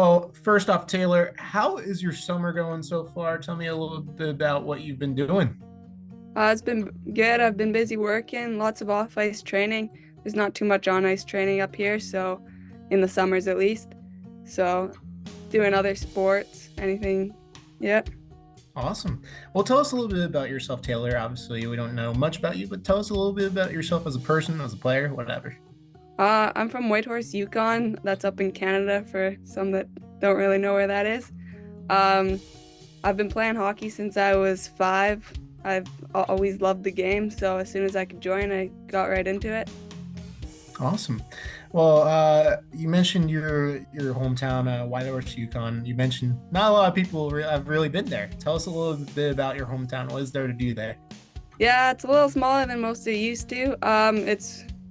Well, first off, Taylor, how is your summer going so far? Tell me a little bit about what you've been doing. It's been good. I've been busy working, lots of off-ice training. There's not too much on-ice training up here, so in the summers at least. So doing other sports, anything. Yeah. Awesome. Well, tell us a little bit about yourself, Taylor. Obviously, we don't know much about you, but tell us a little bit about yourself as a person, as a player, whatever. I'm from Whitehorse, Yukon. That's up in Canada for some that don't really know where that is. Um, I've been playing hockey since I was 5. I've always loved the game, so as soon as I could join, I got right into it. Awesome. Well, you mentioned your hometown, Whitehorse, Yukon. You mentioned not a lot of people have really been there. Tell us a little bit about your hometown. What is there to do there? Yeah, it's a little smaller than most are used to.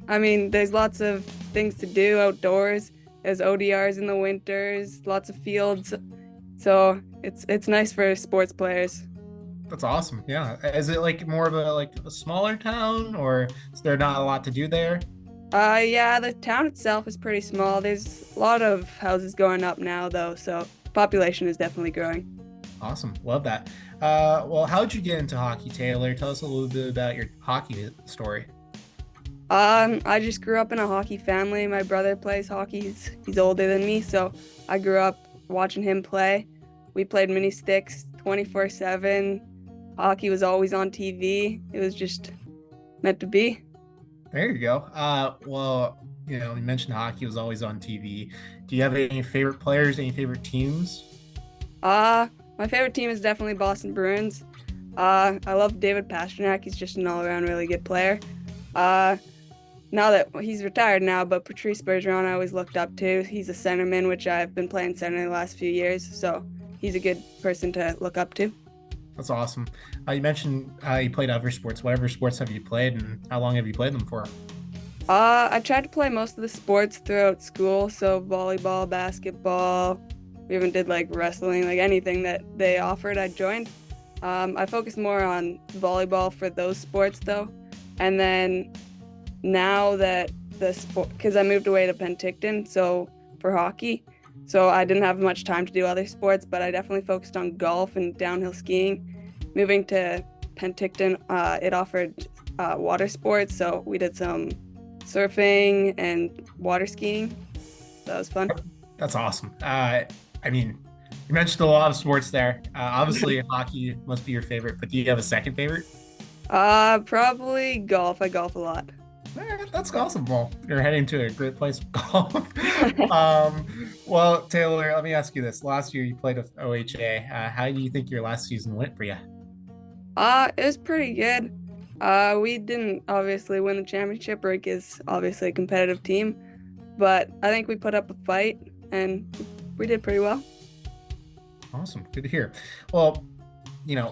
I mean, there's lots of things to do outdoors. There's ODRs in the winters, lots of fields. So it's nice for sports players. That's awesome. Yeah. Is it like more of a smaller town, or is there not a lot to do there? Yeah, the town itself is pretty small. There's a lot of houses going up now, though, so the population is definitely growing. Awesome. Love that. Well, how'd you get into hockey, Taylor? Tell us a little bit about your hockey story. I just grew up in a hockey family. My brother plays hockey. He's older than me, so I grew up watching him play. We played mini sticks 24/7. Hockey was always on TV. It was just meant to be. There you go. Well, you mentioned hockey was always on TV. Do you have any favorite players, any favorite teams? Uh, my favorite team is definitely Boston Bruins. I love David Pastrnak. He's just an all-around really good player. Uh, Now that he's retired now, but Patrice Bergeron I always looked up to. He's a centerman, which I've been playing center the last few years, so he's a good person to look up to. That's awesome. You mentioned you played other sports. Whatever sports have you played, and how long have you played them for? I tried to play most of the sports throughout school, so volleyball, basketball. We even did like wrestling, like anything that they offered, I joined. I focused more on volleyball for those sports though, and then now that the sport, because I moved away to Penticton, so for hockey, so I didn't have much time to do other sports, but I definitely focused on golf and downhill skiing. Moving to Penticton, it offered water sports, so we did some surfing and water skiing. That was fun. That's awesome. I mean, you mentioned a lot of sports there. Obviously, hockey must be your favorite, but do you have a second favorite? Probably golf. I golf a lot. That's awesome. Well, you're heading to a great place for golf. Well, Taylor, let me ask you this. Last year you played with OHA. How do you think your last season went for you? It was pretty good. We didn't obviously win the championship. Rick is obviously a competitive team, but I think we put up a fight and we did pretty well. Awesome. Good to hear. Well,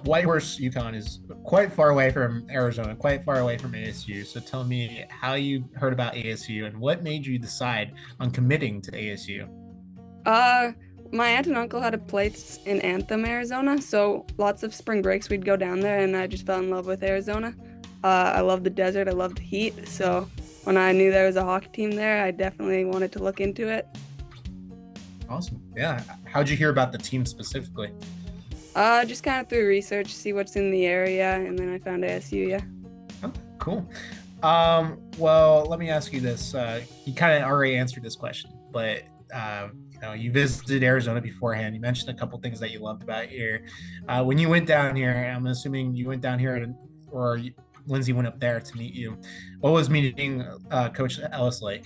Whitehorse, Yukon is quite far away from Arizona, quite far away from ASU. So tell me how you heard about ASU and what made you decide on committing to ASU. Uh, my aunt and uncle had a place in Anthem, Arizona, so lots of spring breaks we'd go down there, and I just fell in love with Arizona. I love the desert, I love the heat, so when I knew there was a hockey team there, I definitely wanted to look into it. Awesome. Yeah. How'd you hear about the team specifically? Just kind of through research, see what's in the area, and then I found ASU, yeah. Oh, cool. Well, let me ask you this. You kind of already answered this question, but you visited Arizona beforehand. You mentioned a couple things that you loved about here. When you went down here, I'm assuming you went down here, or Lindsay went up there to meet you. What was meeting Coach Ellis like?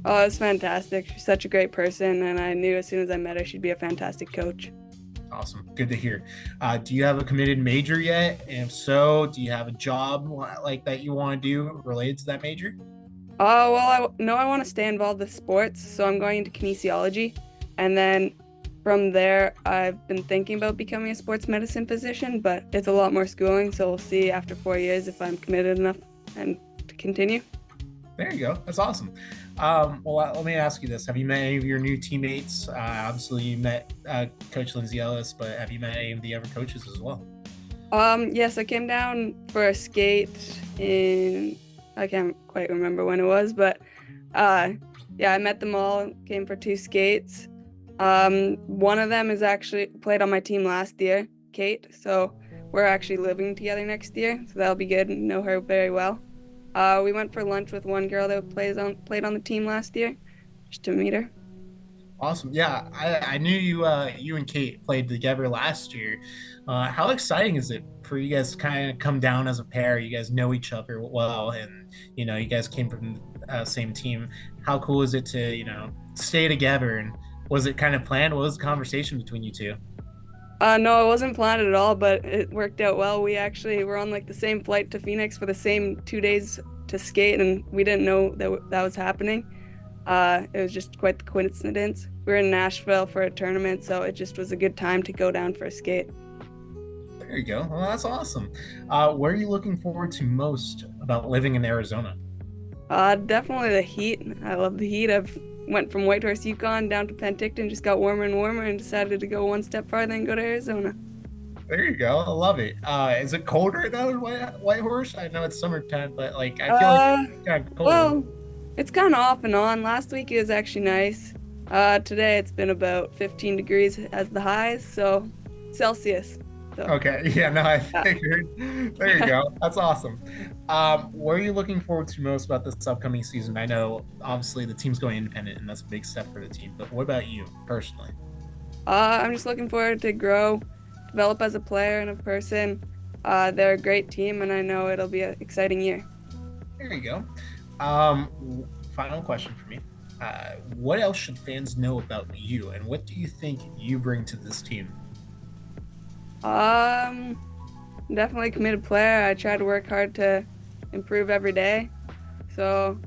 Oh, it was fantastic. She's such a great person, and I knew as soon as I met her, she'd be a fantastic coach. Awesome. Good to hear. Do you have a committed major yet? And if so, do you have a job like that you want to do related to that major? Oh, well, I know I want to stay involved with sports, so I'm going into kinesiology. And then from there, I've been thinking about becoming a sports medicine physician, but it's a lot more schooling, so we'll see after 4 years if I'm committed enough and to continue. There you go. That's awesome. Well, let me ask you this. Have you met any of your new teammates? Obviously, you met Coach Lindsay Ellis, but have you met any of the other coaches as well? Yes, I came down for a skate in, I can't quite remember when it was, but yeah, I met them all, came for 2 skates. One of them is actually played on my team last year, Kate. So we're actually living together next year, so that'll be good. Know her very well. We went for lunch with one girl that played on the team last year, just to meet her. Awesome. Yeah, I knew you and Kate played together last year. How exciting is it for you guys to kind of come down as a pair? You guys know each other well, and you guys came from the same team. How cool is it to stay together? And was it kind of planned? What was the conversation between you two? No, it wasn't planned at all, but it worked out well. We actually were on like the same flight to Phoenix for the same 2 days to skate, and we didn't know that was happening. It was just quite the coincidence. We were in Nashville for a tournament, so it just was a good time to go down for a skate. There you go. Well, that's awesome. What are you looking forward to most about living in Arizona? Definitely the heat. I love the heat. I've went from Whitehorse, Yukon down to Penticton, just got warmer and warmer, and decided to go one step farther and go to Arizona. There you go. I love it. Is it cold right now in Whitehorse? I know it's summertime, but like I feel like Uh, it's kind of cold. well, it's kind of off and on. Last week it was actually nice. Today it's been about 15 degrees as the highs, so Celsius. So, Okay. Yeah, no, I yeah. figured. There you go. That's awesome. What are you looking forward to most about this upcoming season? I know obviously the team's going independent and that's a big step for the team, but what about you personally? I'm just looking forward to grow, develop as a player and a person. They're a great team, and I know it'll be an exciting year. There you go. Final question for me. What else should fans know about you, and what do you think you bring to this team? Um, Definitely a committed player. I try to work hard to improve every day. So,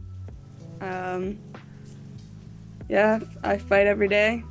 um, yeah, I fight every day.